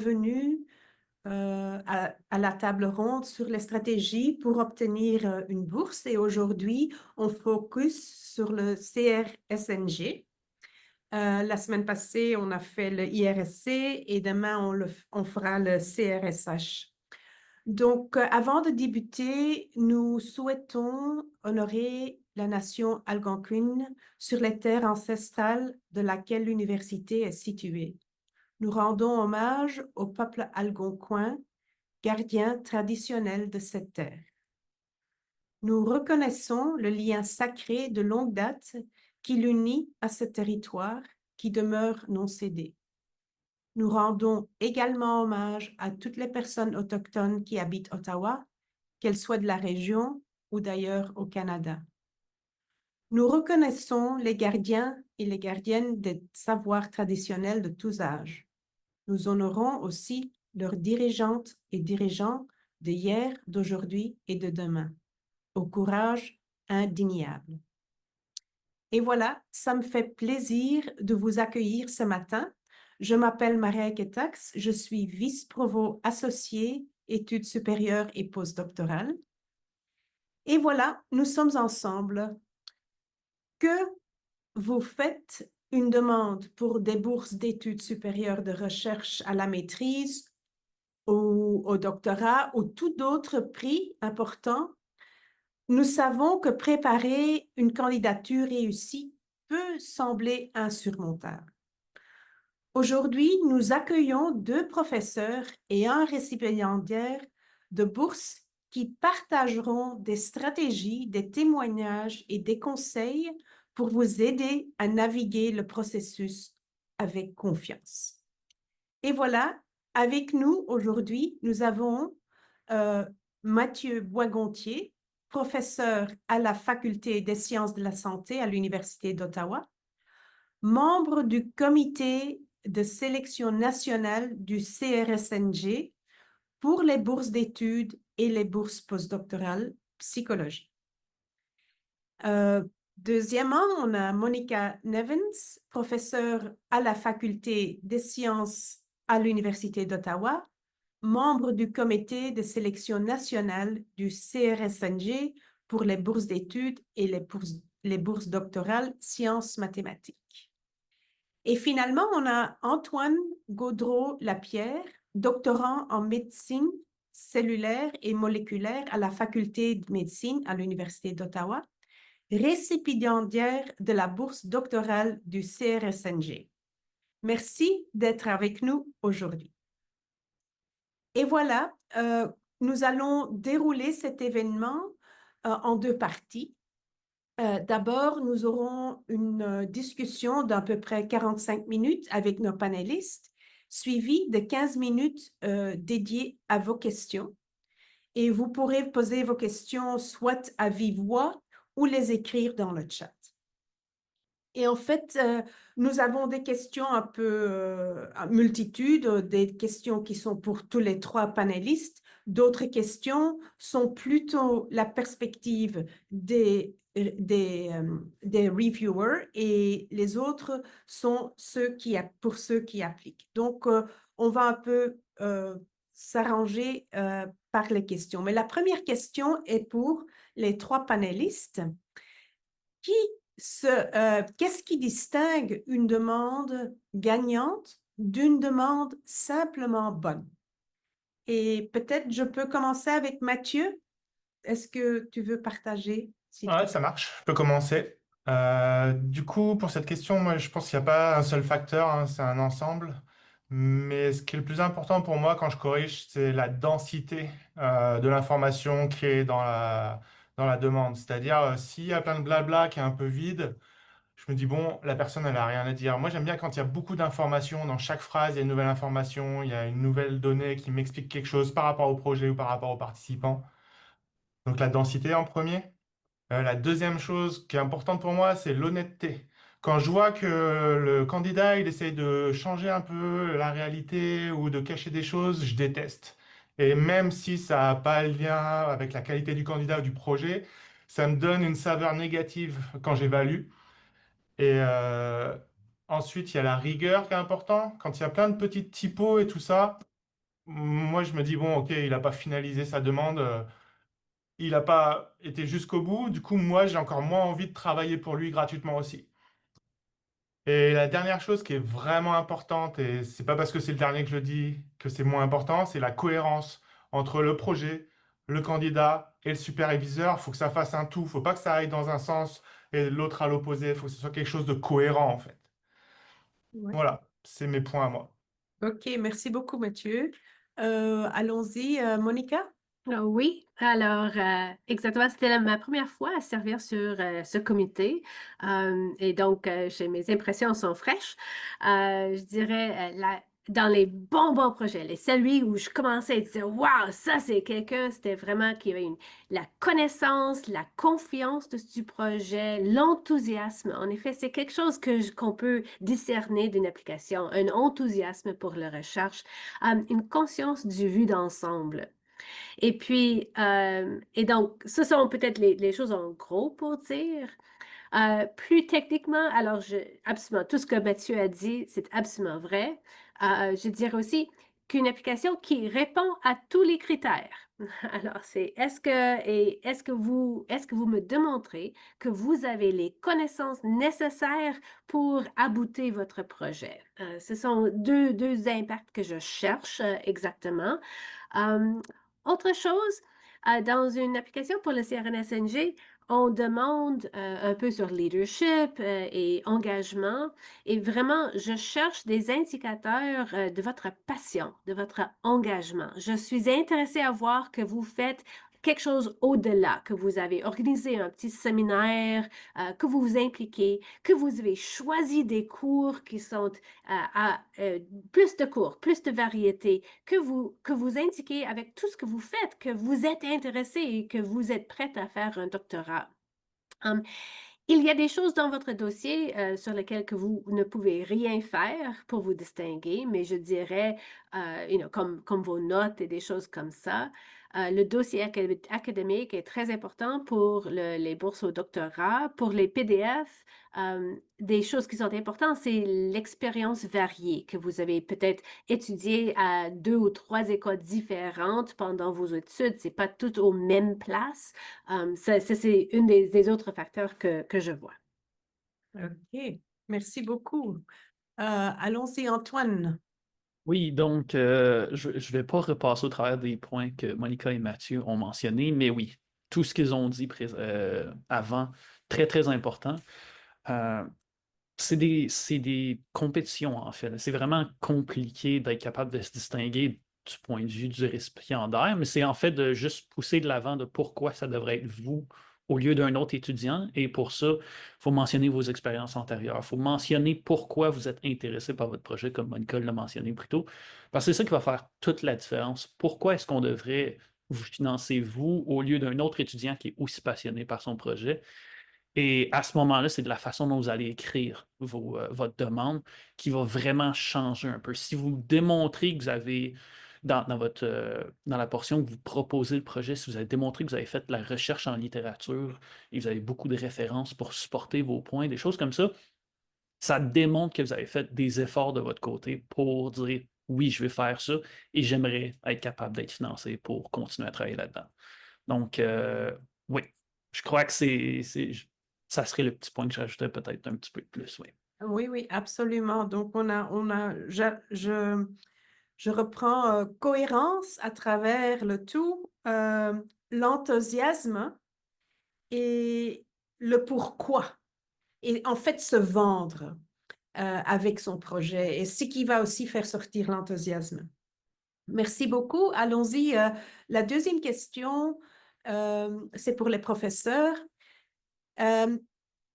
Bienvenue à la table ronde sur les stratégies pour obtenir une bourse. Et aujourd'hui, on focus sur le CRSNG. La semaine passée, on a fait le IRSC et demain, on fera le CRSH. Donc, avant de débuter, nous souhaitons honorer la nation algonquine sur les terres ancestrales de laquelle l'université est située. Nous rendons hommage au peuple algonquin, gardien traditionnel de cette terre. Nous reconnaissons le lien sacré de longue date qui l'unit à ce territoire qui demeure non cédé. Nous rendons également hommage à toutes les personnes autochtones qui habitent Ottawa, qu'elles soient de la région ou d'ailleurs au Canada. Nous reconnaissons les gardiens et les gardiennes des savoirs traditionnels de tous âges. Nous honorons aussi leurs dirigeantes et dirigeants de hier, d'aujourd'hui et de demain, au courage indéniable. Et voilà, ça me fait plaisir de vous accueillir ce matin. Je m'appelle Maria Ketax, je suis vice-provost associée, études supérieures et postdoctorales. Et voilà, nous sommes ensemble. Que vous faites une demande pour des bourses d'études supérieures de recherche à la maîtrise ou au doctorat ou tout autre prix important, nous savons que préparer une candidature réussie peut sembler insurmontable. Aujourd'hui, nous accueillons 2 professeurs et un récipiendaire de bourses qui partageront des stratégies, des témoignages et des conseils pour vous aider à naviguer le processus avec confiance. Et voilà, avec nous aujourd'hui, nous avons Mathieu Boisgontier, professeur à la Faculté des sciences de la santé à l'Université d'Ottawa, membre du comité de sélection nationale du CRSNG pour les bourses d'études et les bourses postdoctorales psychologie. Deuxièmement, on a Monica Nevins, professeure à la Faculté des sciences à l'Université d'Ottawa, membre du comité de sélection nationale du CRSNG pour les bourses d'études et les bourses doctorales sciences mathématiques. Et finalement, on a Antoine Gaudreau-Lapierre, doctorant en médecine cellulaire et moléculaire à la Faculté de médecine à l'Université d'Ottawa, récipiendaire de la bourse doctorale du CRSNG. Merci d'être avec nous aujourd'hui. Et voilà, nous allons dérouler cet événement en 2 parties. D'abord, nous aurons une discussion d'à peu près 45 minutes avec nos panélistes, suivie de 15 minutes dédiées à vos questions. Et vous pourrez poser vos questions soit à vive voix ou les écrire dans le chat. Et en fait, nous avons des questions un peu à multitude, des questions qui sont pour tous les 3 panélistes. D'autres questions sont plutôt la perspective des reviewers et les autres sont pour ceux qui appliquent. Donc, on va un peu s'arranger par les questions. Mais la première question est pour les 3 panélistes. Qu'est-ce qui distingue une demande gagnante d'une demande simplement bonne? Et peut-être je peux commencer avec Mathieu. Est-ce que tu veux partager, s'il te Ouais, plaît? ça marche. Je peux commencer. Du coup, pour cette question, moi, je pense qu'il n'y a pas un seul facteur, hein, c'est un ensemble. Mais ce qui est le plus important pour moi quand je corrige, c'est la densité de l'information qui est dans la demande. C'est-à-dire, s'il y a plein de blabla qui est un peu vide, je me dis, bon, la personne, elle n'a rien à dire. Moi, j'aime bien quand il y a beaucoup d'informations. Dans chaque phrase, il y a une nouvelle information, il y a une nouvelle donnée qui m'explique quelque chose par rapport au projet ou par rapport aux participants. Donc, la densité en premier. La deuxième chose qui est importante pour moi, c'est l'honnêteté. Quand je vois que le candidat, il essaye de changer un peu la réalité ou de cacher des choses, je déteste. Et même si ça n'a pas le lien avec la qualité du candidat ou du projet, ça me donne une saveur négative quand j'évalue. Et ensuite, il y a la rigueur qui est important. Quand il y a plein de petites typos et tout ça, moi, je me dis, bon, ok, il n'a pas finalisé sa demande, il n'a pas été jusqu'au bout. Du coup, moi, j'ai encore moins envie de travailler pour lui gratuitement aussi. Et la dernière chose qui est vraiment importante, et c'est pas parce que c'est le dernier que je le dis que c'est moins important, c'est la cohérence entre le projet, le candidat et le superviseur. Il faut que ça fasse un tout. Il faut pas que ça aille dans un sens et l'autre à l'opposé. Il faut que ce soit quelque chose de cohérent, en fait. Ouais. Voilà, c'est mes points à moi. OK, merci beaucoup, Mathieu. Allons-y, Monica. Oui, alors exactement, c'était ma première fois à servir sur ce comité et donc mes impressions sont fraîches. Je dirais dans les bons projets, celui où je commençais à dire waouh, ça c'est quelqu'un, c'était vraiment qui avait la connaissance, la confiance du projet, l'enthousiasme. En effet, c'est quelque chose qu'on peut discerner d'une application, un enthousiasme pour la recherche, une conscience du vu d'ensemble. Et puis, et donc, ce sont peut-être les choses en gros pour dire. Plus techniquement, alors, absolument, tout ce que Mathieu a dit, c'est absolument vrai. Je dirais aussi qu'une application qui répond à tous les critères. Alors, c'est est-ce que vous me démontrez que vous avez les connaissances nécessaires pour aboutir votre projet? Ce sont deux impacts que je cherche exactement. Euh, Autre chose, dans une application pour le CRNSNG, on demande un peu sur leadership et engagement. Et vraiment, je cherche des indicateurs de votre passion, de votre engagement. Je suis intéressée à voir que vous faites quelque chose au-delà, que vous avez organisé un petit séminaire, que vous vous impliquez, que vous avez choisi des cours qui sont plus de cours, plus de variété, que vous indiquez avec tout ce que vous faites, que vous êtes intéressé et que vous êtes prête à faire un doctorat. Um, il y a des choses dans votre dossier sur lesquelles que vous ne pouvez rien faire pour vous distinguer, mais je dirais, comme vos notes et des choses comme ça. Le dossier académique est très important pour les bourses au doctorat. Pour les PDF, des choses qui sont importantes, c'est l'expérience variée que vous avez peut-être étudié à 2 ou 3 écoles différentes pendant vos études. C'est pas tout aux mêmes places. Ça, c'est une des autres facteurs que je vois. OK, merci beaucoup. Allons-y, Antoine. Oui, donc je ne vais pas repasser au travers des points que Monica et Mathieu ont mentionnés, mais oui, tout ce qu'ils ont dit avant, très, très important. Euh, c'est des compétitions, en fait. C'est vraiment compliqué d'être capable de se distinguer du point de vue du récipiendaire, mais c'est en fait de juste pousser de l'avant de pourquoi ça devrait être vous au lieu d'un autre étudiant. Et pour ça, il faut mentionner vos expériences antérieures. Il faut mentionner pourquoi vous êtes intéressé par votre projet, comme Monica l'a mentionné plus tôt. Parce que c'est ça qui va faire toute la différence. Pourquoi est-ce qu'on devrait vous financer, vous, au lieu d'un autre étudiant qui est aussi passionné par son projet? Et à ce moment-là, c'est de la façon dont vous allez écrire votre demande qui va vraiment changer un peu. Si vous démontrez que vous avez, dans la portion que vous proposez le projet, si vous avez démontré que vous avez fait de la recherche en littérature et vous avez beaucoup de références pour supporter vos points, des choses comme ça démontre que vous avez fait des efforts de votre côté pour dire oui, je vais faire ça et j'aimerais être capable d'être financé pour continuer à travailler là-dedans. Donc, oui, je crois que ça serait le petit point que j'ajouterais peut-être un petit peu de plus, oui. Oui, oui, absolument. Donc, je reprends cohérence à travers le tout, l'enthousiasme et le pourquoi. Et en fait, se vendre avec son projet et ce qui va aussi faire sortir l'enthousiasme. Merci beaucoup. Allons-y. La deuxième question, c'est pour les professeurs. Euh,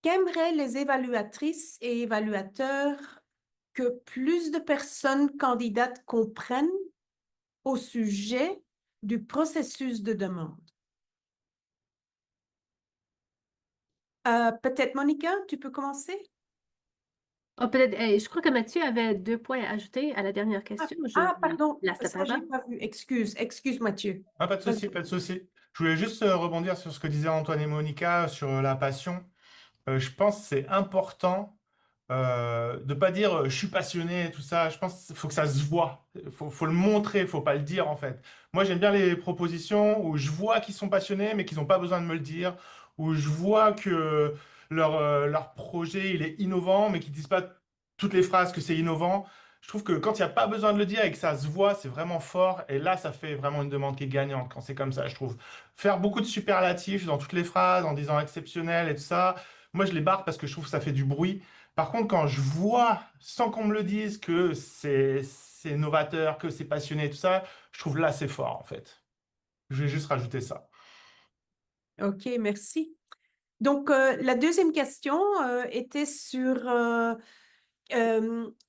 Qu'aimeraient les évaluatrices et évaluateurs que plus de personnes candidates comprennent au sujet du processus de demande? Peut-être Monica, tu peux commencer? Peut-être, je crois que Mathieu avait 2 points à ajouter à la dernière question. Je lui Pardon, laisse la ça, j'ai parole. pas vu. Excuse Mathieu. Ah, pas de souci, pas de souci. Je voulais juste rebondir sur ce que disaient Antoine et Monica sur la passion. Je pense que c'est important de pas dire je suis passionné, tout ça. Je pense qu'il faut que ça se voit. Faut le montrer, faut pas le dire en fait. Moi, j'aime bien les propositions où je vois qu'ils sont passionnés, mais qu'ils n'ont pas besoin de me le dire, où je vois que leur projet il est innovant, mais qu'ils disent pas toutes les phrases que c'est innovant. Je trouve que quand il n'y a pas besoin de le dire et que ça se voit, c'est vraiment fort. Et là, ça fait vraiment une demande qui est gagnante quand c'est comme ça, je trouve. Faire beaucoup de superlatifs dans toutes les phrases en disant exceptionnel et tout ça, moi, je les barre parce que je trouve que ça fait du bruit. Par contre, quand je vois, sans qu'on me le dise, que c'est novateur, que c'est passionné, tout ça, je trouve là c'est fort en fait. Je vais juste rajouter ça. OK, merci. Donc, la deuxième question était sur euh,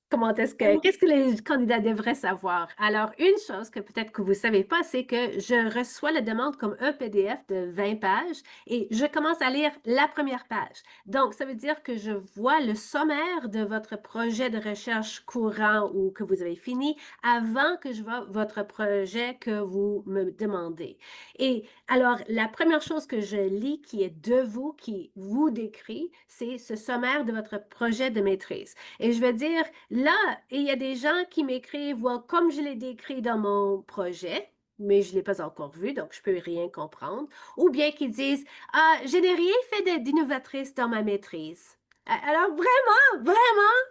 Qu'est-ce que les candidats devraient savoir? Alors, une chose que peut-être que vous ne savez pas, c'est que je reçois la demande comme un PDF de 20 pages et je commence à lire la première page. Donc, ça veut dire que je vois le sommaire de votre projet de recherche courant ou que vous avez fini avant que je vois votre projet que vous me demandez. Et alors, la première chose que je lis qui est de vous, qui vous décrit, c'est ce sommaire de votre projet de maîtrise. Et je vais dire, là, il y a des gens qui m'écrivent, well, comme je l'ai décrit dans mon projet, mais je ne l'ai pas encore vu, donc je ne peux rien comprendre. Ou bien qui disent, ah, je n'ai rien fait d'innovatrice dans ma maîtrise. Alors vraiment,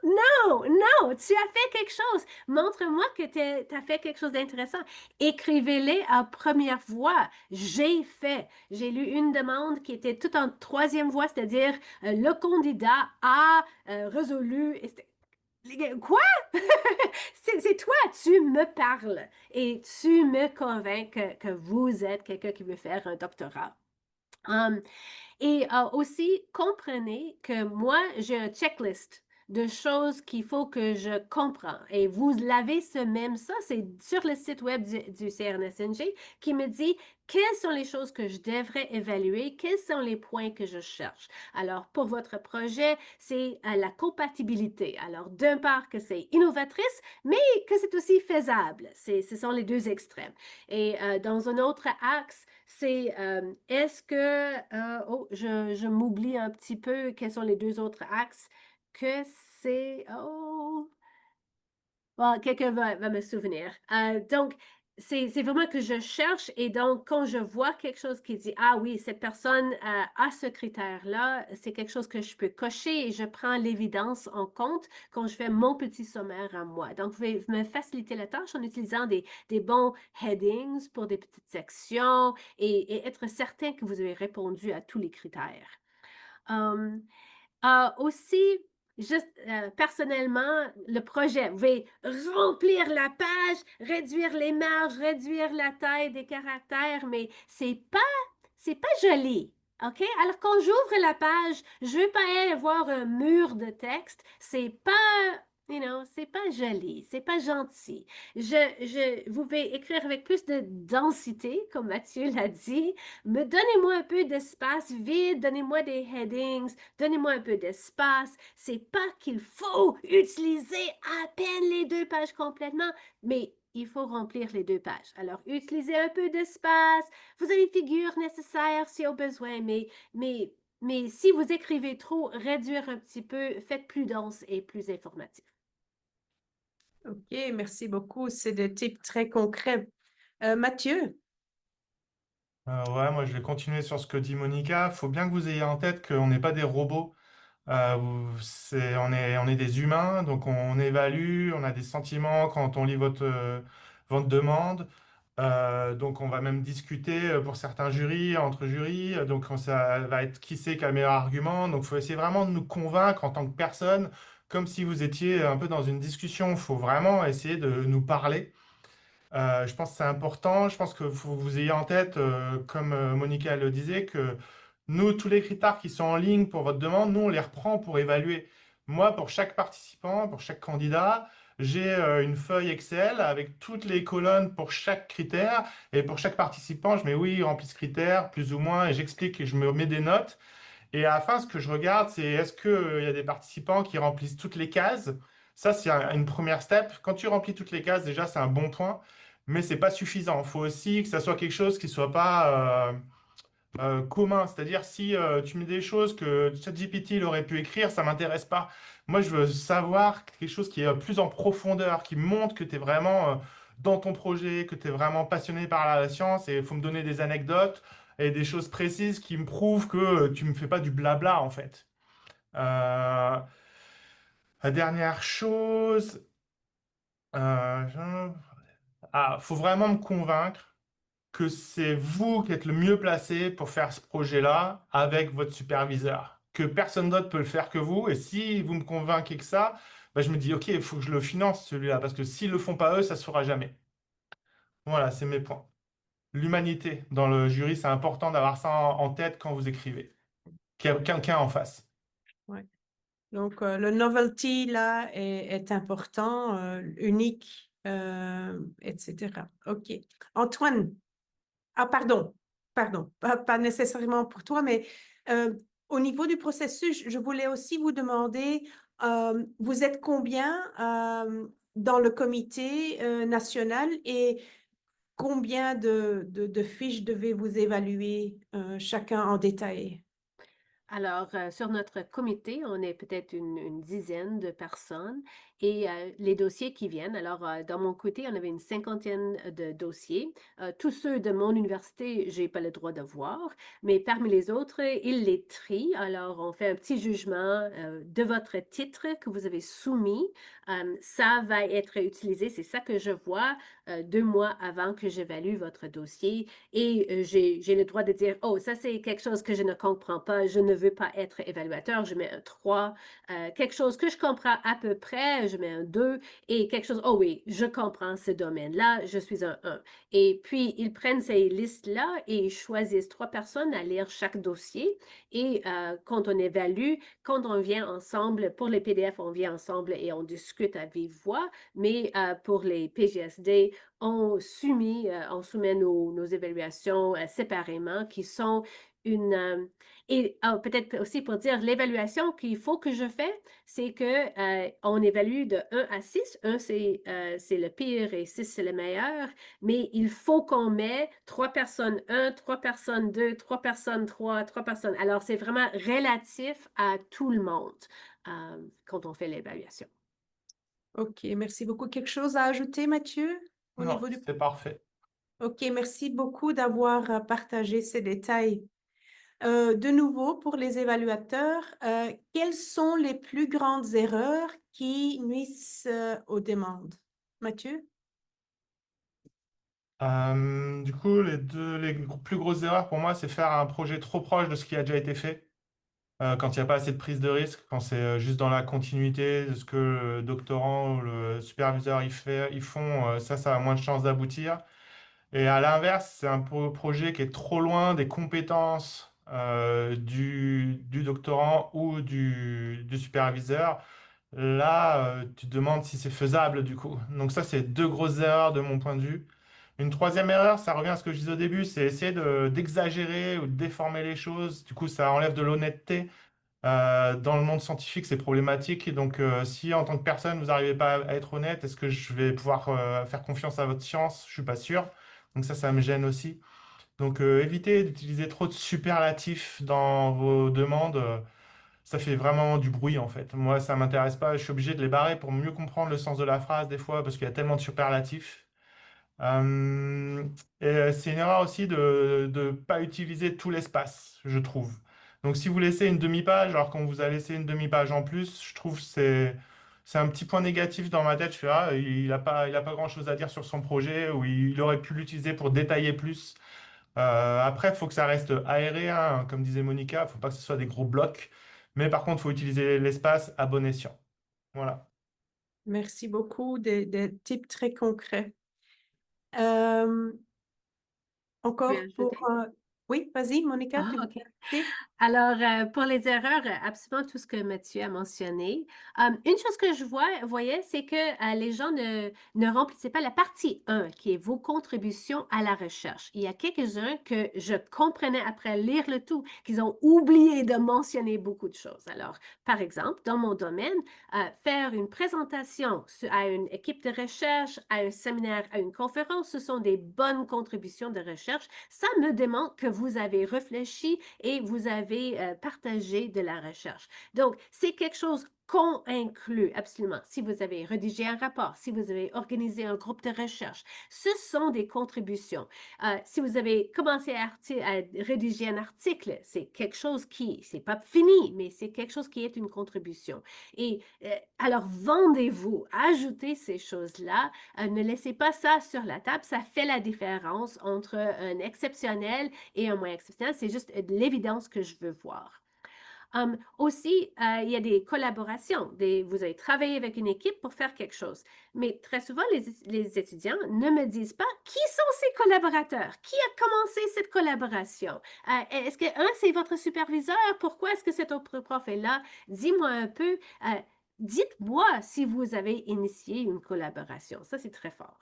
non, tu as fait quelque chose. Montre-moi que tu as fait quelque chose d'intéressant. Écrivez-les à première voix. J'ai lu une demande qui était toute en troisième voix, c'est-à-dire le candidat a résolu. Quoi? C'est toi, tu me parles et tu me convaincs que vous êtes quelqu'un qui veut faire un doctorat. Um, et aussi, comprenez que moi, j'ai un checklist de choses qu'il faut que je comprends. Et vous l'avez ce même ça, c'est sur le site web du CRNSNG qui me dit quelles sont les choses que je devrais évaluer, quels sont les points que je cherche. Alors, pour votre projet, c'est la compatibilité. Alors, d'un part que c'est innovatrice, mais que c'est aussi faisable. Ce sont les deux extrêmes. Et dans un autre axe, c'est est-ce que, oh, je m'oublie un petit peu quels sont les deux autres axes, que c'est, oh, bon, quelqu'un va me souvenir. Donc, c'est vraiment que je cherche et donc quand je vois quelque chose qui dit, ah oui, cette personne a ce critère-là, c'est quelque chose que je peux cocher et je prends l'évidence en compte quand je fais mon petit sommaire à moi. Donc, vous pouvez me faciliter la tâche en utilisant des bons headings pour des petites sections et être certain que vous avez répondu à tous les critères. Aussi, juste personnellement, le projet, vous pouvez remplir la page, réduire les marges, réduire la taille des caractères, mais c'est pas joli. OK? Alors, quand j'ouvre la page, je veux pas aller voir un mur de texte. C'est pas, c'est pas joli, c'est pas gentil. Vous pouvez écrire avec plus de densité, comme Mathieu l'a dit. Mais donnez-moi un peu d'espace vide, donnez-moi des headings, donnez-moi un peu d'espace. C'est pas qu'il faut utiliser à peine les 2 pages complètement, mais il faut remplir les 2 pages. Alors, utilisez un peu d'espace. Vous avez les figures nécessaires si au besoin, mais si vous écrivez trop, réduire un petit peu, faites plus dense et plus informatif. OK, merci beaucoup. C'est des types très concrets. Mathieu? Ouais, moi je vais continuer sur ce que dit Monica. Il faut bien que vous ayez en tête qu'on n'est pas des robots. On est des humains, donc on évalue, on a des sentiments quand on lit votre demande. Donc on va même discuter pour certains jurys, entre jurys. Donc ça va être qui c'est qui a le meilleur argument. Donc il faut essayer vraiment de nous convaincre en tant que personne, comme si vous étiez un peu dans une discussion. Il faut vraiment essayer de nous parler. Je pense que c'est important. Je pense que vous ayez en tête, comme Monica le disait, que nous, tous les critères qui sont en ligne pour votre demande, nous, on les reprend pour évaluer. Moi, pour chaque participant, pour chaque candidat, j'ai une feuille Excel avec toutes les colonnes pour chaque critère. Et pour chaque participant, je mets oui, remplis ce critère, plus ou moins, et j'explique et je me mets des notes. Et à la fin, ce que je regarde, c'est est-ce qu'il y a des participants qui remplissent toutes les cases? Ça, c'est une première step. Quand tu remplis toutes les cases, déjà, c'est un bon point, mais c'est pas suffisant. Il faut aussi que ça soit quelque chose qui soit pas commun. C'est-à-dire, si tu mets des choses que ChatGPT il aurait pu écrire, ça m'intéresse pas. Moi, je veux savoir quelque chose qui est plus en profondeur, qui montre que tu es vraiment dans ton projet, que tu es vraiment passionné par la science et il faut me donner des anecdotes et des choses précises qui me prouvent que tu me fais pas du blabla, en fait. Euh, la dernière chose, faut vraiment me convaincre que c'est vous qui êtes le mieux placé pour faire ce projet-là avec votre superviseur, que personne d'autre peut le faire que vous. Et si vous me convainquez que ça, bah, je me dis, OK, il faut que je le finance celui-là, parce que s'ils le font pas eux, ça se fera jamais. Voilà, c'est mes points. L'humanité dans le jury, c'est important d'avoir ça en tête quand vous écrivez. Qu'il y a quelqu'un en face. Ouais. Donc, le novelty, là, est important, unique, etc. OK. Antoine, ah, pardon, pas nécessairement pour toi, mais euh, au niveau du processus, je voulais aussi vous demander, vous êtes combien dans le comité national et combien de fiches devez-vous évaluer chacun en détail? Alors, sur notre comité, on est peut-être une dizaine de personnes et les dossiers qui viennent. Alors, dans mon côté, on avait une cinquantaine de dossiers. Tous ceux de mon université, j'ai pas le droit de voir, mais parmi les autres, ils les trient. Alors, on fait un petit jugement de votre titre que vous avez soumis. Ça va être utilisé, c'est ça que je vois 2 mois avant que j'évalue votre dossier. Et j'ai le droit de dire, oh, ça c'est quelque chose que je ne comprends pas, je ne veux pas être évaluateur, je mets un 3. Quelque chose que je comprends à peu près, je mets un 2. Et quelque chose, oh oui, je comprends ce domaine-là, je suis un 1. Et puis, ils prennent ces listes-là et ils choisissent 3 personnes à lire chaque dossier. Et quand on évalue, quand on vient ensemble, pour les PDF, on vient ensemble et on discute à vive voix, mais pour les PGSD, on soumet nos évaluations séparément qui sont une... et peut-être aussi pour dire, l'évaluation qu'il faut que je fais, c'est que on évalue de 1 à 6. 1, c'est le pire et 6, c'est le meilleur. Mais il faut qu'on met 3 personnes 1, 3 personnes 2, 3 personnes 3, 3 personnes. Alors, c'est vraiment relatif à tout le monde quand on fait l'évaluation. OK, merci beaucoup. Quelque chose à ajouter, Mathieu, au Non, niveau du... c'est parfait. OK, merci beaucoup d'avoir partagé ces détails. De nouveau, pour les évaluateurs, quelles sont les plus grandes erreurs qui nuisent aux demandes? Mathieu? Du coup, plus grosses erreurs pour moi, c'est faire un projet trop proche de ce qui a déjà été fait. Quand il n'y a pas assez de prise de risque, quand c'est juste dans la continuité de ce que le doctorant ou le superviseur ils font, ça a moins de chances d'aboutir. Et à l'inverse, c'est un projet qui est trop loin des compétences du doctorant ou du superviseur. Là, tu te demandes si c'est faisable du coup. Donc ça, c'est deux grosses erreurs de mon point de vue. Une troisième erreur, ça revient à ce que je disais au début, c'est essayer d'exagérer ou de déformer les choses. Du coup, ça enlève de l'honnêteté. Dans le monde scientifique, c'est problématique. Et donc, si en tant que personne, vous n'arrivez pas à être honnête, est-ce que je vais pouvoir faire confiance à votre science? Je suis pas sûr. Donc ça me gêne aussi. Donc, évitez d'utiliser trop de superlatifs dans vos demandes. Ça fait vraiment du bruit, en fait. Moi, ça m'intéresse pas. Je suis obligé de les barrer pour mieux comprendre le sens de la phrase, des fois, parce qu'il y a tellement de superlatifs. Euh, c'est une erreur aussi de ne pas utiliser tout l'espace, je trouve. Donc si vous laissez une demi-page, alors qu'on vous a laissé une demi-page en plus, je trouve que c'est un petit point négatif dans ma tête. Je fais, ah, il a pas grand-chose à dire sur son projet, ou il aurait pu l'utiliser pour détailler plus. Après, il faut que ça reste aéré, hein, comme disait Monica, il ne faut pas que ce soit des gros blocs. Mais par contre, il faut utiliser l'espace à bon escient. Voilà. Merci beaucoup des tips très concrets. Euh, Je vais encore pour... ajouter. Oui, vas-y, Monica, Ah, tu veux OK. ajouter? Alors, pour les erreurs, absolument tout ce que Mathieu a mentionné. Une chose que je voyais, c'est que les gens ne remplissaient pas la partie 1, qui est vos contributions à la recherche. Il y a quelques-uns que je comprenais après lire le tout, qu'ils ont oublié de mentionner beaucoup de choses. Alors, par exemple, dans mon domaine, faire une présentation à une équipe de recherche, à un séminaire, à une conférence, ce sont des bonnes contributions de recherche. Ça me demande que vous avez réfléchi et vous avez partagé de la recherche. Donc, c'est quelque chose qu'on inclut absolument. Si vous avez rédigé un rapport, si vous avez organisé un groupe de recherche, ce sont des contributions. Si vous avez commencé à rédiger un article, c'est quelque chose qui, c'est pas fini, mais c'est quelque chose qui est une contribution. Et alors, vendez-vous, ajoutez ces choses-là, ne laissez pas ça sur la table, ça fait la différence entre un exceptionnel et un moins exceptionnel, c'est juste de l'évidence que je veux voir. Aussi, il y a des collaborations. Vous avez travaillé avec une équipe pour faire quelque chose. Mais très souvent, les étudiants ne me disent pas qui sont ces collaborateurs, qui a commencé cette collaboration. Est-ce que, c'est votre superviseur? Pourquoi est-ce que cet autre prof est là? Dis-moi un peu. Dites-moi si vous avez initié une collaboration. Ça, c'est très fort.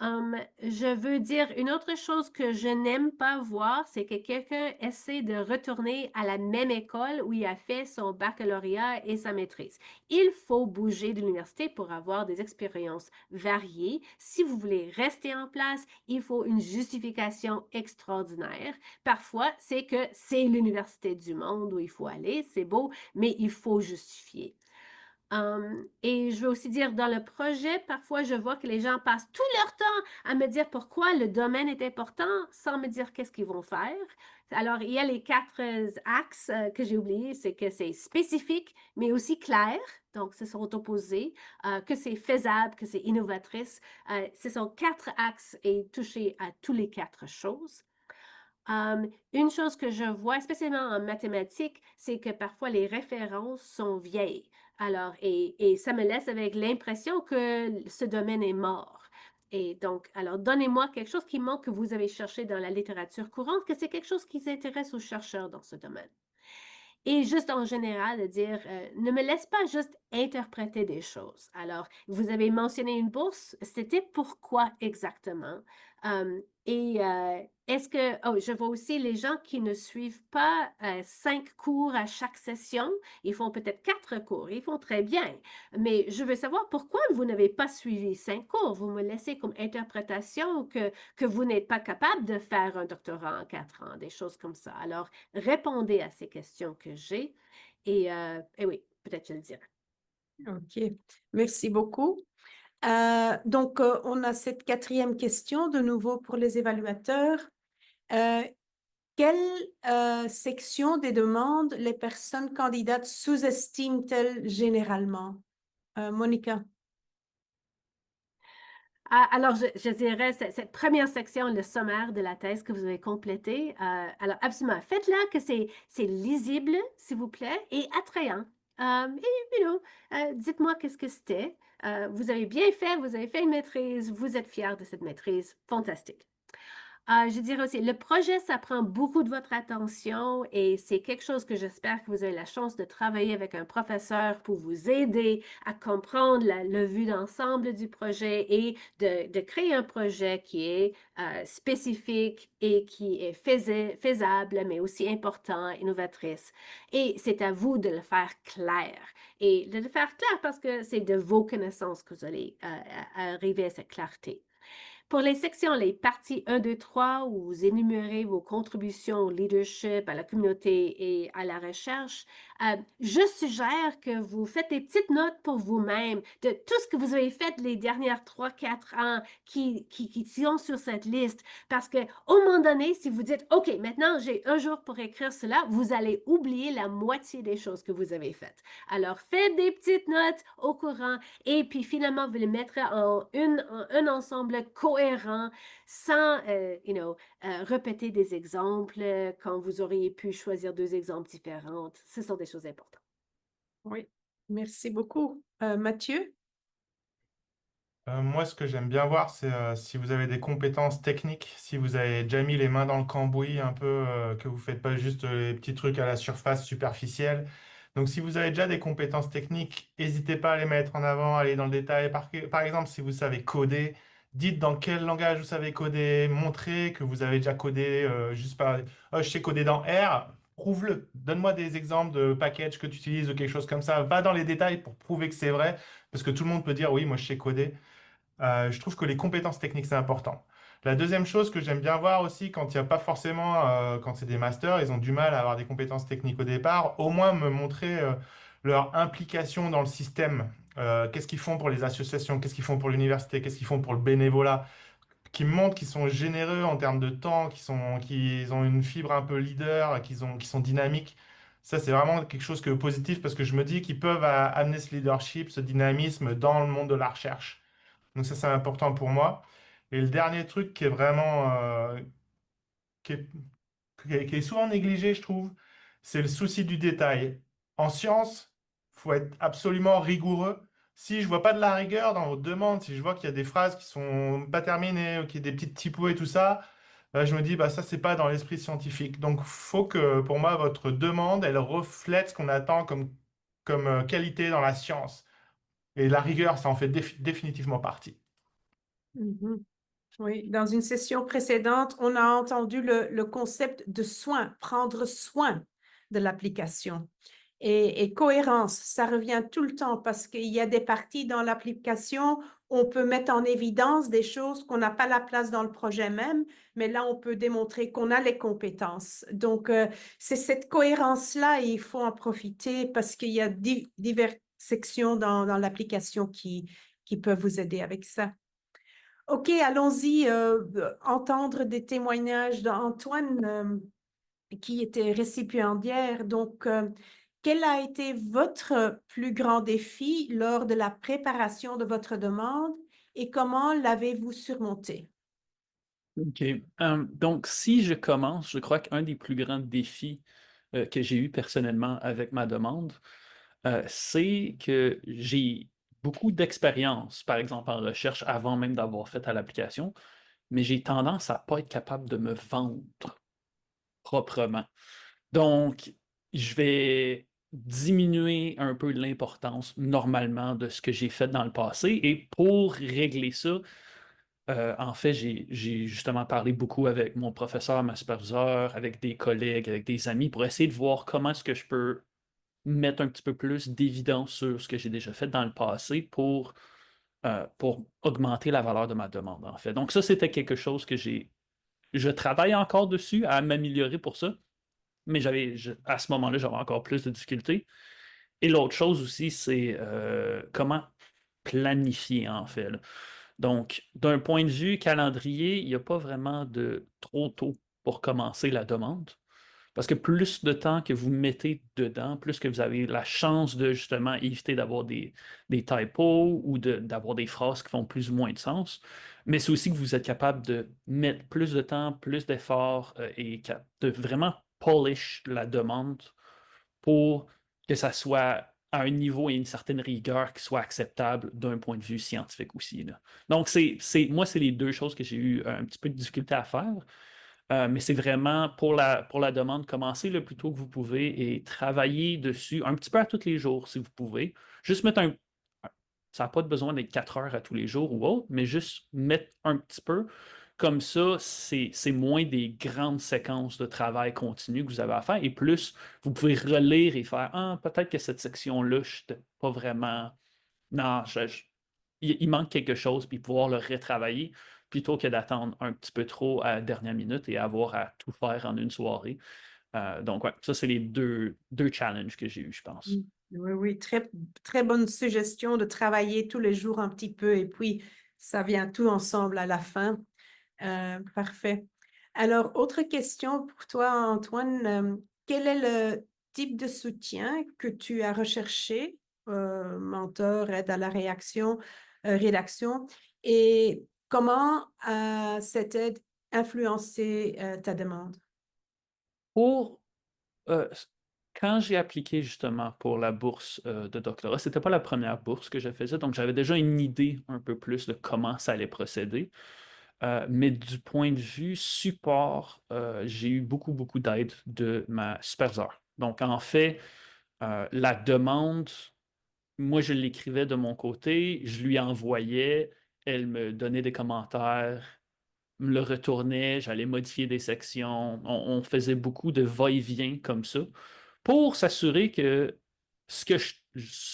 Je veux dire, une autre chose que je n'aime pas voir, c'est que quelqu'un essaie de retourner à la même école où il a fait son baccalauréat et sa maîtrise. Il faut bouger de l'université pour avoir des expériences variées. Si vous voulez rester en place, il faut une justification extraordinaire. Parfois, c'est que c'est l'université du monde où il faut aller, c'est beau, mais il faut justifier. Et je veux aussi dire, dans le projet, parfois, je vois que les gens passent tout leur temps à me dire pourquoi le domaine est important sans me dire qu'est-ce qu'ils vont faire. Alors, il y a les 4 axes que j'ai oubliés, c'est que c'est spécifique, mais aussi clair, donc ce sont opposés, que c'est faisable, que c'est innovatrice. Ce sont 4 axes et toucher à tous les 4 choses. Une chose que je vois, spécialement en mathématiques, c'est que parfois les références sont vieilles. Alors, et ça me laisse avec l'impression que ce domaine est mort. Et donc, alors, donnez-moi quelque chose qui manque que vous avez cherché dans la littérature courante, que c'est quelque chose qui s'intéresse aux chercheurs dans ce domaine. Et juste en général, de dire, ne me laisse pas juste interpréter des choses. Alors, vous avez mentionné une bourse, c'était pourquoi exactement? Et est-ce que, oh, je vois aussi les gens qui ne suivent pas 5 cours à chaque session, ils font peut-être 4 cours, ils font très bien, mais je veux savoir pourquoi vous n'avez pas suivi 5 cours. Vous me laissez comme interprétation que vous n'êtes pas capable de faire un doctorat en 4 ans, des choses comme ça. Alors, répondez à ces questions que j'ai et oui, peut-être je le dirai. OK, merci beaucoup. Donc, on a cette 4e question de nouveau pour les évaluateurs. Quelle section des demandes les personnes candidates sous-estiment-elles généralement? Monica. Alors, je dirais, cette première section, le sommaire de la thèse que vous avez complété, alors absolument, faites-la que c'est lisible, s'il vous plaît, et attrayant. Dites-moi qu'est-ce que c'était. Vous avez bien fait, vous avez fait une maîtrise, vous êtes fier de cette maîtrise, fantastique. Je dirais aussi, le projet, ça prend beaucoup de votre attention et c'est quelque chose que j'espère que vous avez la chance de travailler avec un professeur pour vous aider à comprendre le vue d'ensemble du projet et de créer un projet qui est spécifique et qui est faisable, mais aussi important, innovatrice. Et c'est à vous de le faire clair. Et de le faire clair parce que c'est de vos connaissances que vous allez arriver à cette clarté. Pour les sections, les parties 1, 2, 3, où vous énumérez vos contributions au leadership, à la communauté et à la recherche, je suggère que vous faites des petites notes pour vous-même de tout ce que vous avez fait les dernières 3-4 ans qui sont sur cette liste. Parce qu'au moment donné, si vous dites, OK, maintenant j'ai un jour pour écrire cela, vous allez oublier la moitié des choses que vous avez faites. Alors, faites des petites notes au courant et puis finalement, vous les mettrez en un ensemble cohérent sans, répéter des exemples quand vous auriez pu choisir 2 exemples différents. Ce sont des choses importantes. Oui, merci beaucoup. Mathieu? Moi, ce que j'aime bien voir, c'est si vous avez des compétences techniques, si vous avez déjà mis les mains dans le cambouis un peu, que vous ne faites pas juste les petits trucs à la surface superficielle. Donc, si vous avez déjà des compétences techniques, n'hésitez pas à les mettre en avant, aller dans le détail. Par exemple, si vous savez coder, dites dans quel langage vous savez coder, montrez que vous avez déjà codé, juste par, oh, je sais coder dans R, prouve-le. Donne-moi des exemples de packages que tu utilises ou quelque chose comme ça. Va dans les détails pour prouver que c'est vrai, parce que tout le monde peut dire, oui, moi je sais coder. Je trouve que les compétences techniques, c'est important. La deuxième chose que j'aime bien voir aussi, quand il n'y a pas forcément, quand c'est des masters, ils ont du mal à avoir des compétences techniques au départ, au moins me montrer leur implication dans le système. Qu'est-ce qu'ils font pour les associations, qu'est-ce qu'ils font pour l'université, qu'est-ce qu'ils font pour le bénévolat, qui me montrent qu'ils sont généreux en termes de temps, qu'ils ont une fibre un peu leader, qu'ils sont dynamiques. Ça, c'est vraiment quelque chose que positif parce que je me dis qu'ils peuvent amener ce leadership, ce dynamisme dans le monde de la recherche. Donc ça, c'est important pour moi. Et le dernier truc qui est vraiment, qui est, qui est souvent négligé, je trouve, c'est le souci du détail. En science, il faut être absolument rigoureux. Si je vois pas de la rigueur dans vos demandes, si je vois qu'il y a des phrases qui sont pas terminées, ou qu'il y a des petites typos et tout ça, je me dis, bah, ça, c'est pas dans l'esprit scientifique. Donc, faut que, pour moi, votre demande, elle reflète ce qu'on attend comme qualité dans la science. Et la rigueur, ça en fait définitivement partie. Mhm. Oui, dans une session précédente, on a entendu le concept de soin, prendre soin de l'application. Et cohérence, ça revient tout le temps parce qu'il y a des parties dans l'application, on peut mettre en évidence des choses qu'on n'a pas la place dans le projet même, mais là, on peut démontrer qu'on a les compétences. Donc, c'est cette cohérence-là, et il faut en profiter parce qu'il y a diverses sections dans l'application qui peuvent vous aider avec ça. OK, allons-y, entendre des témoignages d'Antoine qui était récipiendaire. Donc, quel a été votre plus grand défi lors de la préparation de votre demande et comment l'avez-vous surmonté? OK. Donc, si je commence, je crois qu'un des plus grands défis que j'ai eu personnellement avec ma demande, c'est que j'ai beaucoup d'expérience, par exemple en recherche, avant même d'avoir fait à l'application, mais j'ai tendance à pas être capable de me vendre proprement. Donc, je vais diminuer un peu l'importance normalement de ce que j'ai fait dans le passé. Et pour régler ça, en fait, j'ai justement parlé beaucoup avec mon professeur, ma superviseure, avec des collègues, avec des amis pour essayer de voir comment est-ce que je peux mettre un petit peu plus d'évidence sur ce que j'ai déjà fait dans le passé pour augmenter la valeur de ma demande, en fait. Donc, ça, c'était quelque chose que je travaille encore dessus à m'améliorer pour ça, mais à ce moment-là, j'avais encore plus de difficultés. Et l'autre chose aussi, c'est comment planifier, en fait, là. Donc, d'un point de vue calendrier, il n'y a pas vraiment de trop tôt pour commencer la demande. Parce que plus de temps que vous mettez dedans, plus que vous avez la chance de justement éviter d'avoir des typos ou d'avoir des phrases qui font plus ou moins de sens. Mais c'est aussi que vous êtes capable de mettre plus de temps, plus d'efforts et de vraiment polish la demande pour que ça soit à un niveau et une certaine rigueur qui soit acceptable d'un point de vue scientifique aussi, là. Donc, moi, c'est les deux choses que j'ai eu un petit peu de difficulté à faire. Mais c'est vraiment pour la demande, commencez le plus tôt que vous pouvez et travaillez dessus un petit peu à tous les jours si vous pouvez. Juste mettre ça n'a pas besoin d'être 4 heures à tous les jours ou autre, mais juste mettre un petit peu. Comme ça, c'est moins des grandes séquences de travail continu que vous avez à faire et plus vous pouvez relire et faire ah, peut-être que cette section-là, je n'étais pas vraiment. Non, il manque quelque chose, puis pouvoir le retravailler plutôt que d'attendre un petit peu trop à la dernière minute et avoir à tout faire en une soirée. Donc, ouais, ça, c'est les deux challenges que j'ai eu, je pense. Oui, oui, très, très bonne suggestion de travailler tous les jours un petit peu et puis ça vient tout ensemble à la fin. Parfait. Alors, autre question pour toi, Antoine. Quel est le type de soutien que tu as recherché, mentor, aide à la rédaction, et comment cette aide influencé ta demande? Pour, euh, quand j'ai appliqué justement pour la bourse de doctorat, c'était pas la première bourse que je faisais, donc j'avais déjà une idée un peu plus de comment ça allait procéder. Mais du point de vue support, j'ai eu beaucoup, beaucoup d'aide de ma superviseure. Donc, en fait, la demande, moi, je l'écrivais de mon côté, je lui envoyais, elle me donnait des commentaires, me le retournait, j'allais modifier des sections. On faisait beaucoup de va-et-vient comme ça pour s'assurer que ce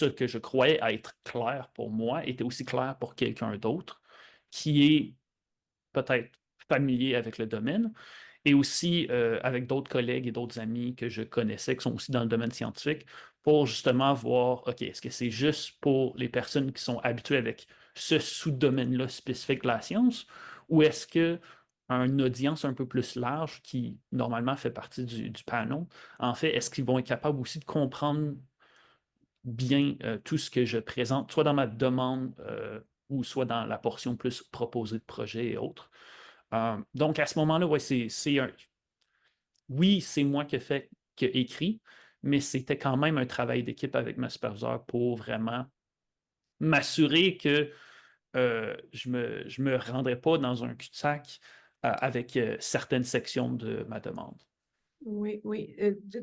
que je croyais être clair pour moi était aussi clair pour quelqu'un d'autre qui est peut-être familier avec le domaine et aussi avec d'autres collègues et d'autres amis que je connaissais qui sont aussi dans le domaine scientifique pour justement voir, OK, est-ce que c'est juste pour les personnes qui sont habituées avec ce sous-domaine-là spécifique de la science ou est-ce que une audience un peu plus large qui normalement fait partie du panel, en fait, est-ce qu'ils vont être capables aussi de comprendre bien tout ce que je présente, soit dans ma demande ou soit dans la portion plus proposée de projet et autres. Donc, à ce moment-là, ouais, oui, c'est moi qui ai écrit, mais c'était quand même un travail d'équipe avec ma superviseure pour vraiment m'assurer que je me rendrais pas dans un cul-de-sac avec certaines sections de ma demande. Oui, oui,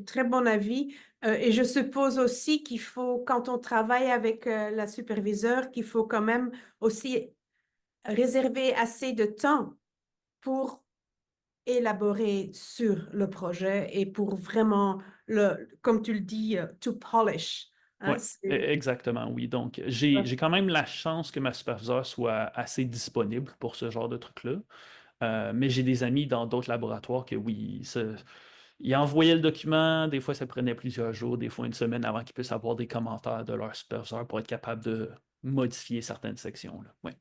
très bon avis. Et je suppose aussi qu'il faut, quand on travaille avec la superviseure, qu'il faut quand même aussi réserver assez de temps pour élaborer sur le projet et pour vraiment, comme tu le dis, to polish. Hein, Oui, exactement, oui. Donc, j'ai quand même la chance que ma superviseure soit assez disponible pour ce genre de truc-là. Mais j'ai des amis dans d'autres laboratoires que oui, ils envoyaient le document, des fois ça prenait plusieurs jours, des fois une semaine avant qu'ils puissent avoir des commentaires de leur superviseur pour être capable de modifier certaines sections, là. Ouais.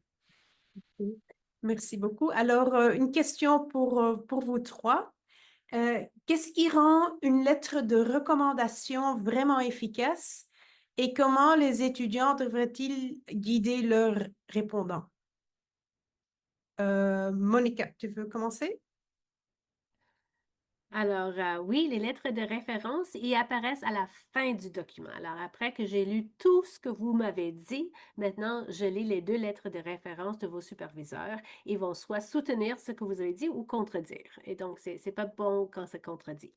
Merci beaucoup. Alors, une question pour vous trois. Qu'est-ce qui rend une lettre de recommandation vraiment efficace et comment les étudiants devraient-ils guider leurs répondants? Monica, tu veux commencer? Alors, oui, les lettres de référence y apparaissent à la fin du document. Alors, après que j'ai lu tout ce que vous m'avez dit, maintenant, je lis les 2 lettres de référence de vos superviseurs. Ils vont soit soutenir ce que vous avez dit ou contredire. Et donc, c'est pas bon quand c'est contredit.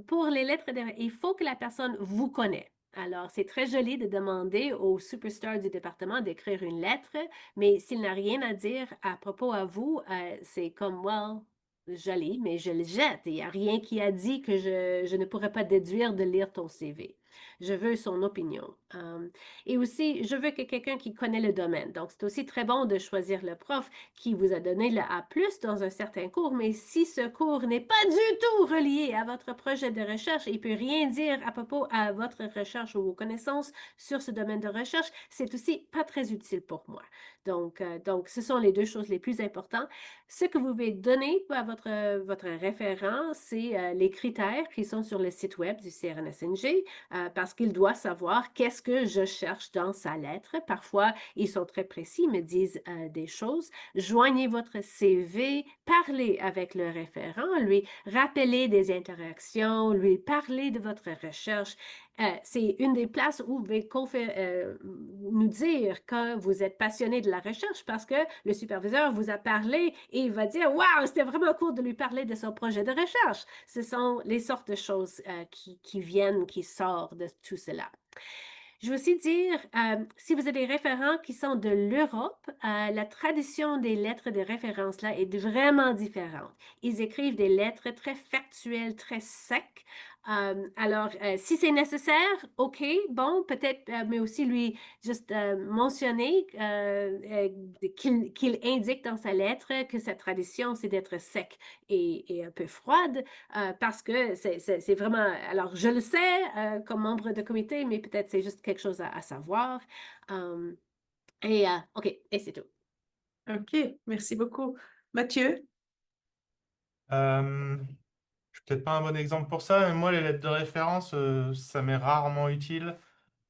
Pour les lettres de... Il faut que la personne vous connaisse. Alors, c'est très joli de demander au superstar du département d'écrire une lettre, mais s'il n'a rien à dire à propos à vous, c'est comme, well, joli, mais je le jette. Il n'y a rien qui a dit que je ne pourrais pas déduire de lire ton CV. Je veux son opinion. Et aussi, je veux que quelqu'un qui connaît le domaine. Donc, c'est aussi très bon de choisir le prof qui vous a donné le A+ dans un certain cours, mais si ce cours n'est pas du tout relié à votre projet de recherche, il ne peut rien dire à propos à votre recherche ou vos connaissances sur ce domaine de recherche, c'est aussi pas très utile pour moi. Donc, ce sont les 2 choses les plus importantes. Ce que vous pouvez donner à votre référent, c'est les critères qui sont sur le site web du CRNSNG, parce qu'il doit savoir qu'est-ce que je cherche dans sa lettre. Parfois, ils sont très précis, me disent des choses. Joignez votre CV, parlez avec le référent, lui rappelez des interactions, lui parlez de votre recherche. C'est une des places où vous pouvez nous dire quand vous êtes passionné de la recherche parce que le superviseur vous a parlé et il va dire « Wow, c'était vraiment cool de lui parler de son projet de recherche. » Ce sont les sortes de choses qui viennent, qui sortent de tout cela. Je veux aussi dire, si vous avez des référents qui sont de l'Europe, la tradition des lettres de référence là est vraiment différente. Ils écrivent des lettres très factuelles, très secs. Alors, si c'est nécessaire, OK, bon, peut-être, mais aussi lui juste mentionner qu'il indique dans sa lettre que sa tradition, c'est d'être sec et un peu froide. Parce que c'est vraiment, alors je le sais comme membre de comité, mais peut-être c'est juste quelque chose à savoir. OK, et c'est tout. OK, merci beaucoup. Mathieu? Je suis peut-être pas un bon exemple pour ça, mais moi, les lettres de référence, ça m'est rarement utile.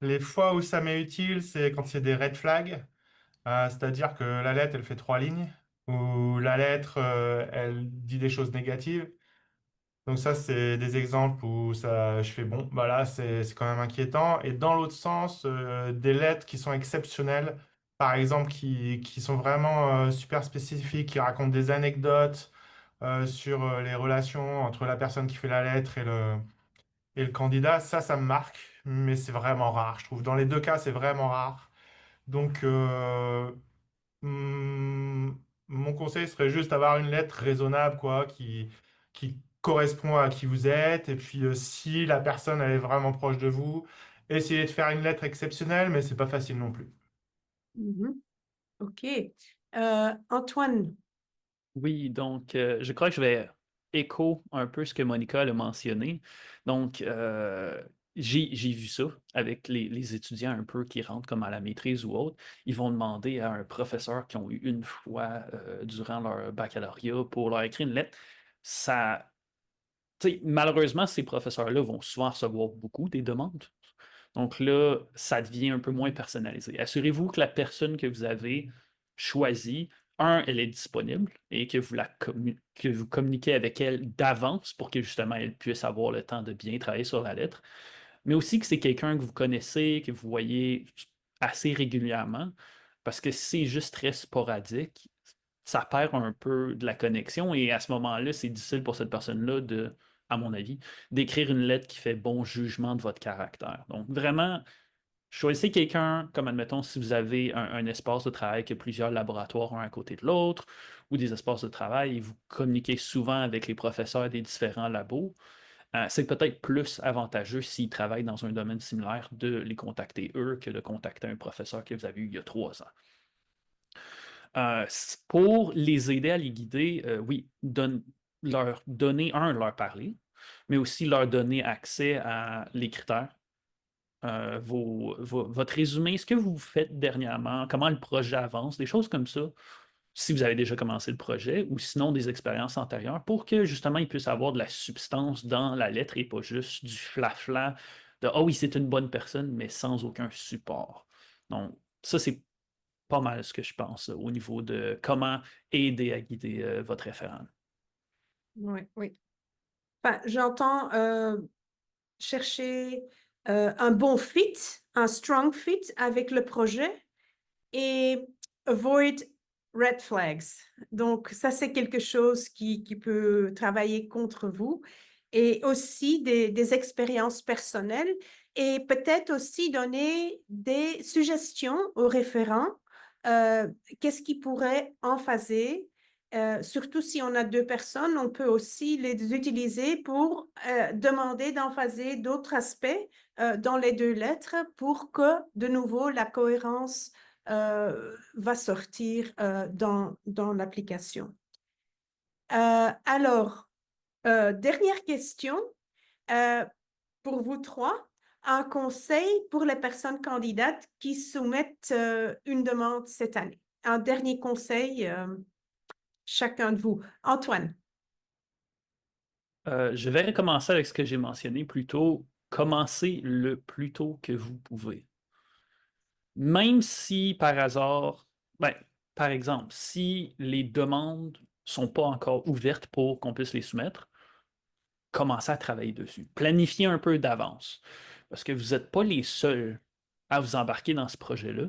Les fois où ça m'est utile, c'est quand c'est des red flags, c'est-à-dire que la lettre, elle fait 3 lignes, ou la lettre, elle dit des choses négatives. Donc ça, c'est des exemples où ça, je fais bon, bah là, c'est quand même inquiétant. Et dans l'autre sens, des lettres qui sont exceptionnelles, par exemple, qui sont vraiment super spécifiques, qui racontent des anecdotes sur les relations entre la personne qui fait la lettre et le candidat, ça me marque, mais c'est vraiment rare, je trouve. Dans les 2 cas, c'est vraiment rare. Donc, mon conseil serait juste d'avoir une lettre raisonnable, quoi, qui correspond à qui vous êtes. Et puis, si la personne elle est vraiment proche de vous, essayez de faire une lettre exceptionnelle, mais c'est pas facile non plus. Mhm. OK. Antoine? Oui, donc je crois que je vais écho un peu ce que Monica a mentionné. Donc, j'ai vu ça avec les étudiants un peu qui rentrent comme à la maîtrise ou autre. Ils vont demander à un professeur qu'ils ont eu une fois durant leur baccalauréat pour leur écrire une lettre. Ça, tu sais, malheureusement, ces professeurs-là vont souvent recevoir beaucoup des demandes. Donc là, ça devient un peu moins personnalisé. Assurez-vous que la personne que vous avez choisie, elle est disponible et que que vous communiquez avec elle d'avance pour que justement elle puisse avoir le temps de bien travailler sur la lettre, mais aussi que c'est quelqu'un que vous connaissez, que vous voyez assez régulièrement, parce que si c'est juste très sporadique, ça perd un peu de la connexion et à ce moment-là, c'est difficile pour cette personne-là de, à mon avis, d'écrire une lettre qui fait bon jugement de votre caractère. Donc vraiment, choisissez quelqu'un, comme admettons, si vous avez un espace de travail que plusieurs laboratoires un à côté de l'autre, ou des espaces de travail, et vous communiquez souvent avec les professeurs des différents labos, c'est peut-être plus avantageux s'ils travaillent dans un domaine similaire de les contacter eux que de contacter un professeur que vous avez eu il y a 3 ans. Pour les aider à les guider, oui, leur donner, leur parler, mais aussi leur donner accès à les critères, votre résumé, ce que vous faites dernièrement, comment le projet avance, des choses comme ça, si vous avez déjà commencé le projet, ou sinon des expériences antérieures, pour que justement ils puissent avoir de la substance dans la lettre et pas juste du flafla de ah oui, c'est une bonne personne, mais sans aucun support. Donc, ça, c'est pas mal ce que je pense au niveau de comment aider à guider votre référent. Oui, oui. Enfin, j'entends chercher un bon fit, un strong fit avec le projet et avoid red flags. Donc, ça, c'est quelque chose qui peut travailler contre vous et aussi des expériences personnelles et peut-être aussi donner des suggestions aux référents. Qu'est-ce qui pourrait emphaser? Surtout si on a 2 personnes, on peut aussi les utiliser pour demander d'emphaser d'autres aspects dans les 2 lettres pour que, de nouveau, la cohérence va sortir dans l'application. Alors, dernière question pour vous 3. Un conseil pour les personnes candidates qui soumettent une demande cette année. Un dernier conseil, chacun de vous. Antoine. Je vais recommencer avec ce que j'ai mentionné plus tôt. Commencez le plus tôt que vous pouvez. Même si par hasard, ben, par exemple, si les demandes ne sont pas encore ouvertes pour qu'on puisse les soumettre, commencez à travailler dessus. Planifiez un peu d'avance. Parce que vous n'êtes pas les seuls à vous embarquer dans ce projet-là.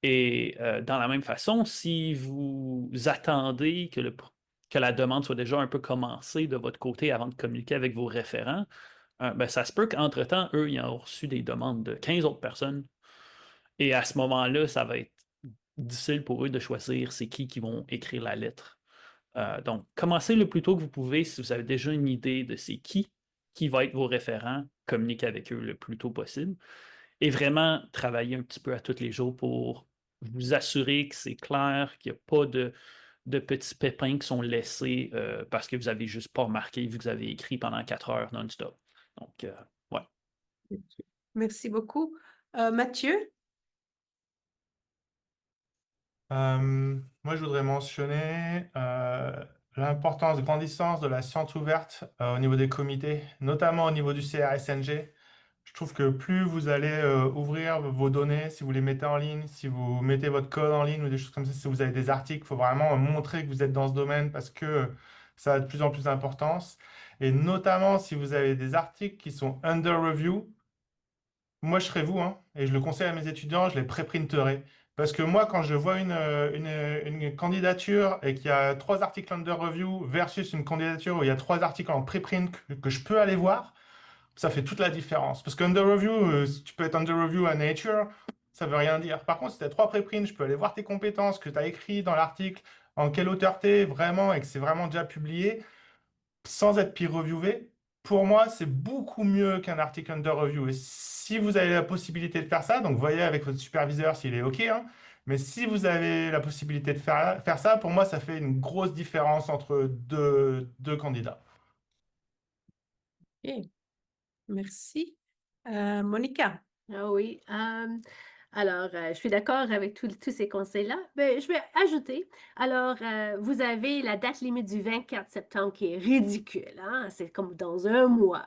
Et dans la même façon, si vous attendez que la demande soit déjà un peu commencée de votre côté avant de communiquer avec vos référents, ben, ça se peut qu'entre-temps, eux, ils ont reçu des demandes de 15 autres personnes. Et à ce moment-là, ça va être difficile pour eux de choisir c'est qui vont écrire la lettre. Donc, commencez le plus tôt que vous pouvez si vous avez déjà une idée de c'est qui va être vos référents, communiquez avec eux le plus tôt possible et vraiment travailler un petit peu à tous les jours pour vous assurer que c'est clair, qu'il n'y a pas de petits pépins qui sont laissés parce que vous n'avez juste pas remarqué vu que vous avez écrit pendant 4 heures non-stop. Donc, ouais. Merci beaucoup. Mathieu? Moi, je voudrais mentionner l'importance grandissante de la science ouverte au niveau des comités, notamment au niveau du CRSNG. Je trouve que plus vous allez ouvrir vos données, si vous les mettez en ligne, si vous mettez votre code en ligne ou des choses comme ça, si vous avez des articles, il faut vraiment montrer que vous êtes dans ce domaine parce que ça a de plus en plus d'importance. Et notamment si vous avez des articles qui sont under review, moi, je serais vous, hein, et je le conseille à mes étudiants, je les préprinterai. Parce que moi, quand je vois une candidature et qu'il y a 3 articles under review versus une candidature où il y a 3 articles en préprint que je peux aller voir, ça fait toute la différence. Parce qu'under review, tu peux être under review à Nature, ça veut rien dire. Par contre, si tu as 3 préprints, je peux aller voir tes compétences, que tu as écrit dans l'article, en quelle auteur tu es vraiment, et que c'est vraiment déjà publié, sans être peer reviewé. pour moi, c'est beaucoup mieux qu'un article under review. Et si vous avez la possibilité de faire ça, donc voyez avec votre superviseur s'il est OK, hein, mais si vous avez la possibilité de faire ça, pour moi, ça fait une grosse différence entre deux candidats. Ok, merci. Monica. Ah oui. Alors, je suis d'accord avec tous ces conseils-là. Mais je vais ajouter, alors, vous avez la date limite du 24 septembre qui est ridicule, hein? C'est comme dans un mois.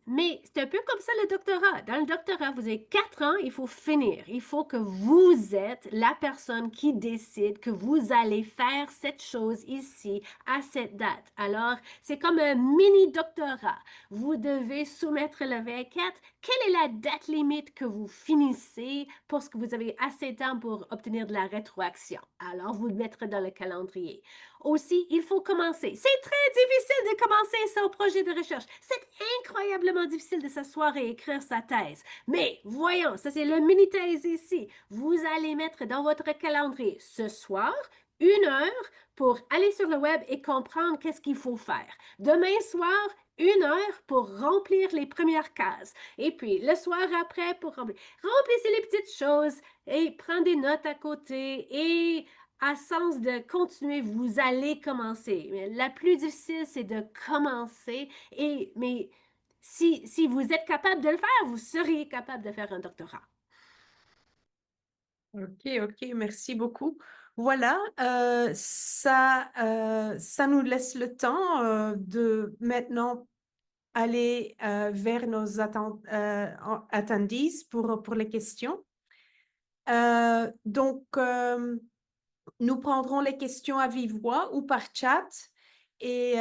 Mais c'est un peu comme ça le doctorat. Dans le doctorat, vous avez 4 ans, il faut finir. Il faut que vous êtes la personne qui décide que vous allez faire cette chose ici à cette date. Alors, c'est comme un mini-doctorat. Vous devez soumettre le 24. Quelle est la date limite que vous finissez parce que vous avez assez de temps pour obtenir de la rétroaction? Alors, vous le mettrez dans le calendrier. Aussi, il faut commencer. C'est très difficile de commencer son projet de recherche. C'est incroyablement difficile de s'asseoir et écrire sa thèse. Mais voyons, ça c'est le mini-thèse ici. Vous allez mettre dans votre calendrier ce soir 1 heure pour aller sur le web et comprendre qu'est-ce qu'il faut faire. Demain soir, 1 heure pour remplir les premières cases. Et puis, le soir après, pour remplir. Remplissez les petites choses et prenez des notes à côté et à sens de continuer, vous allez commencer. Mais la plus difficile, c'est de commencer. Mais si vous êtes capable de le faire, vous seriez capable de faire un doctorat. Ok, ok, merci beaucoup. Voilà, ça nous laisse le temps de maintenant aller vers nos attendees pour les questions. Donc, nous prendrons les questions à vive voix ou par chat et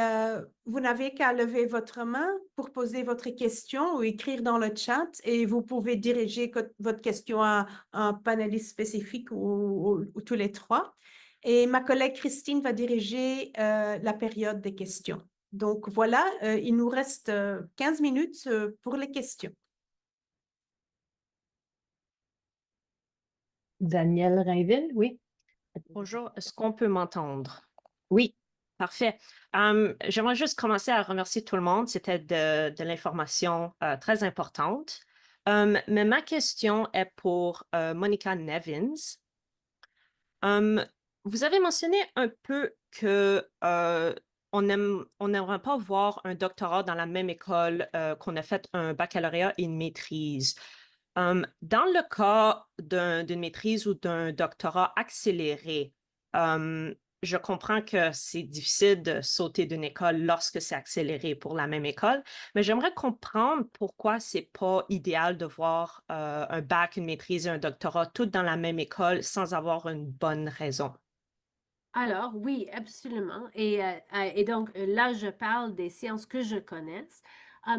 vous n'avez qu'à lever votre main pour poser votre question ou écrire dans le chat et vous pouvez diriger votre question à un panéliste spécifique ou tous les trois. Et ma collègue Christine va diriger la période des questions. Donc voilà, il nous reste 15 minutes pour les questions. Danielle Rainville, oui. Bonjour, est-ce qu'on peut m'entendre? Oui, Parfait. J'aimerais juste commencer à remercier tout le monde. C'était de l'information très importante. Mais ma question est pour Monica Nevins. Vous avez mentionné un peu que on n'aimerait pas voir un doctorat dans la même école qu'on a fait un baccalauréat et une maîtrise. Dans le cas d'une maîtrise ou d'un doctorat accéléré, je comprends que c'est difficile de sauter d'une école lorsque c'est accéléré pour la même école, mais j'aimerais comprendre pourquoi c'est pas idéal de voir un bac, une maîtrise et un doctorat toutes dans la même école sans avoir une bonne raison. Alors, oui, absolument. Et donc, là, je parle des sciences que je connais.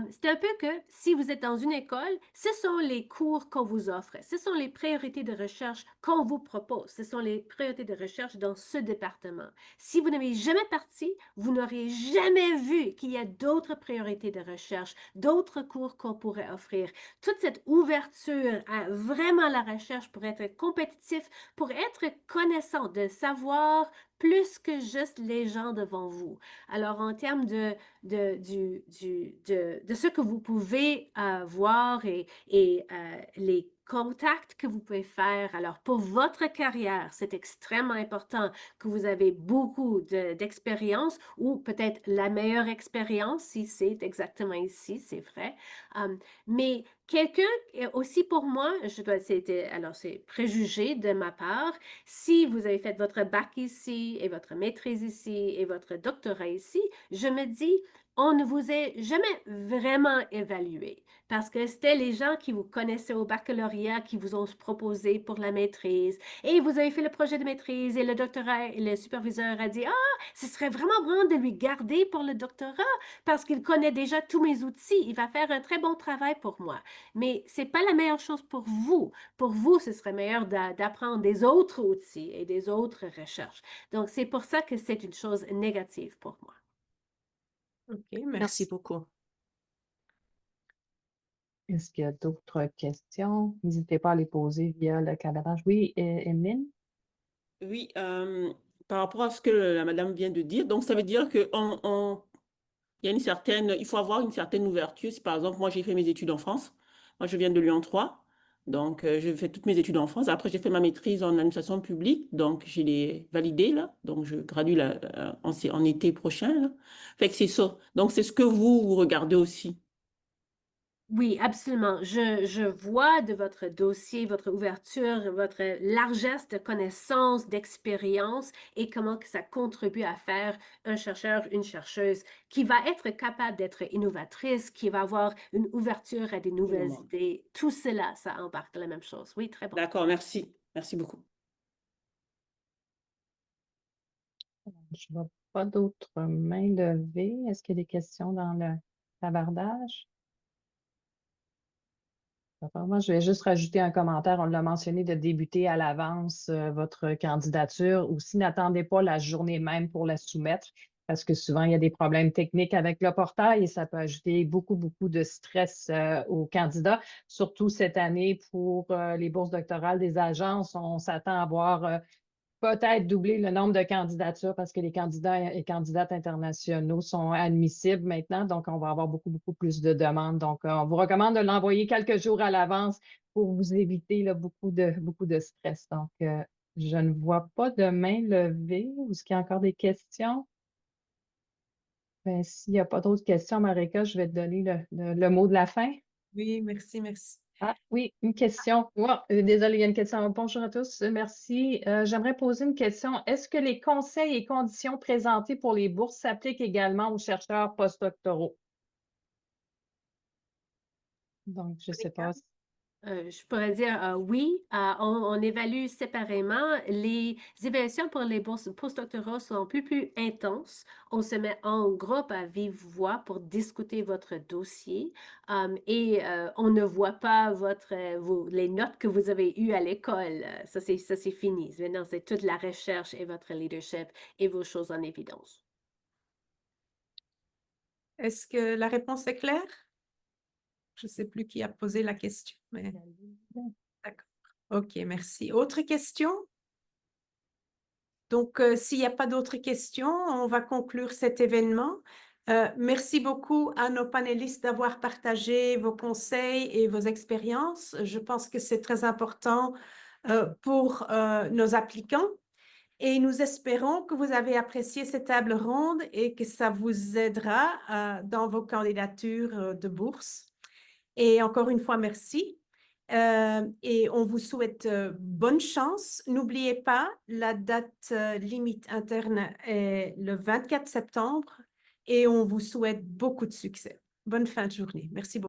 C'est un peu que si vous êtes dans une école, ce sont les cours qu'on vous offre, ce sont les priorités de recherche qu'on vous propose, ce sont les priorités de recherche dans ce département. Si vous n'avez jamais parti, vous n'aurez jamais vu qu'il y a d'autres priorités de recherche, d'autres cours qu'on pourrait offrir. Toute cette ouverture à vraiment la recherche pour être compétitif, pour être connaissant, de savoir plus que juste les gens devant vous. Alors, en termes de ce que vous pouvez voir et les contacts que vous pouvez faire. Alors, pour votre carrière, c'est extrêmement important que vous avez beaucoup d'expérience ou peut-être la meilleure expérience, si c'est exactement ici, c'est vrai. Mais quelqu'un, aussi pour moi, alors c'est préjugé de ma part, si vous avez fait votre bac ici et votre maîtrise ici et votre doctorat ici, je me dis, on ne vous a jamais vraiment évalué parce que c'était les gens qui vous connaissaient au baccalauréat qui vous ont proposé pour la maîtrise et vous avez fait le projet de maîtrise et le doctorat et le superviseur a dit, ah, ce serait vraiment bon de lui garder pour le doctorat parce qu'il connaît déjà tous mes outils, il va faire un très bon travail pour moi. Mais c'est pas la meilleure chose pour vous. Pour vous, ce serait meilleur d'apprendre des autres outils et des autres recherches. Donc, c'est pour ça que c'est une chose négative pour moi. Ok, Merci merci. beaucoup. est-ce qu'il y a d'autres questions? N'hésitez pas à les poser via le cadrage. Oui, Emeline? Oui, par rapport à ce que la madame vient de dire, donc ça veut dire que il faut avoir une certaine ouverture. Si par exemple, moi, j'ai fait mes études en France. Moi, je viens de Lyon 3. Donc, j'ai fait toutes mes études en France. Après, j'ai fait ma maîtrise en administration publique. Donc, je l'ai validée, là. Donc, je gradue là, en été prochain, là. Fait que c'est ça. Donc, c'est ce que vous regardez aussi. Oui, absolument. Je vois de votre dossier, votre ouverture, votre largesse de connaissances, d'expérience et comment que ça contribue à faire un chercheur, une chercheuse qui va être capable d'être innovatrice, qui va avoir une ouverture à des nouvelles Absolument. idées. Tout cela, ça embarque la même chose. Oui, très bon. D'accord, merci. Merci beaucoup. Je ne vois pas d'autres mains levées. Est-ce qu'il y a des questions dans le bavardage? D'accord. Moi, je vais juste rajouter un commentaire. On l'a mentionné de débuter à l'avance votre candidature. Aussi, n'attendez pas la journée même pour la soumettre parce que souvent, il y a des problèmes techniques avec le portail et ça peut ajouter beaucoup, beaucoup de stress aux candidats. Surtout cette année pour les bourses doctorales des agences, on s'attend à voir peut-être doubler le nombre de candidatures parce que les candidats et candidates internationaux sont admissibles maintenant. Donc, on va avoir beaucoup, beaucoup plus de demandes. Donc, on vous recommande de l'envoyer quelques jours à l'avance pour vous éviter là, beaucoup de stress. Donc, je ne vois pas de main levée. Est-ce qu'il y a encore des questions? Ben, s'il n'y a pas d'autres questions, Marika, je vais te donner le mot de la fin. Oui, merci, merci. Ah oui, une question. Désolée, il y a une question. Bonjour à tous, merci. J'aimerais poser une question. Est-ce que les conseils et conditions présentés pour les bourses s'appliquent également aux chercheurs postdoctoraux? Donc, je ne sais pas. Je pourrais dire oui, on évalue séparément. Les évaluations pour les bourses postdoctoraux sont plus intenses. On se met en groupe à vive voix pour discuter votre dossier et on ne voit pas les notes que vous avez eues à l'école. Ça, c'est fini. Maintenant, c'est toute la recherche et votre leadership et vos choses en évidence. Est-ce que la réponse est claire? Je ne sais plus qui a posé la question, mais d'accord. OK, merci. Autre question? Donc, s'il n'y a pas d'autres questions, on va conclure cet événement. Merci beaucoup à nos panélistes d'avoir partagé vos conseils et vos expériences. Je pense que c'est très important pour nos applicants. Et nous espérons que vous avez apprécié cette table ronde et que ça vous aidera dans vos candidatures de bourse. Et encore une fois, merci. Et on vous souhaite bonne chance. N'oubliez pas, la date limite interne est le 24 septembre et on vous souhaite beaucoup de succès. Bonne fin de journée. Merci beaucoup.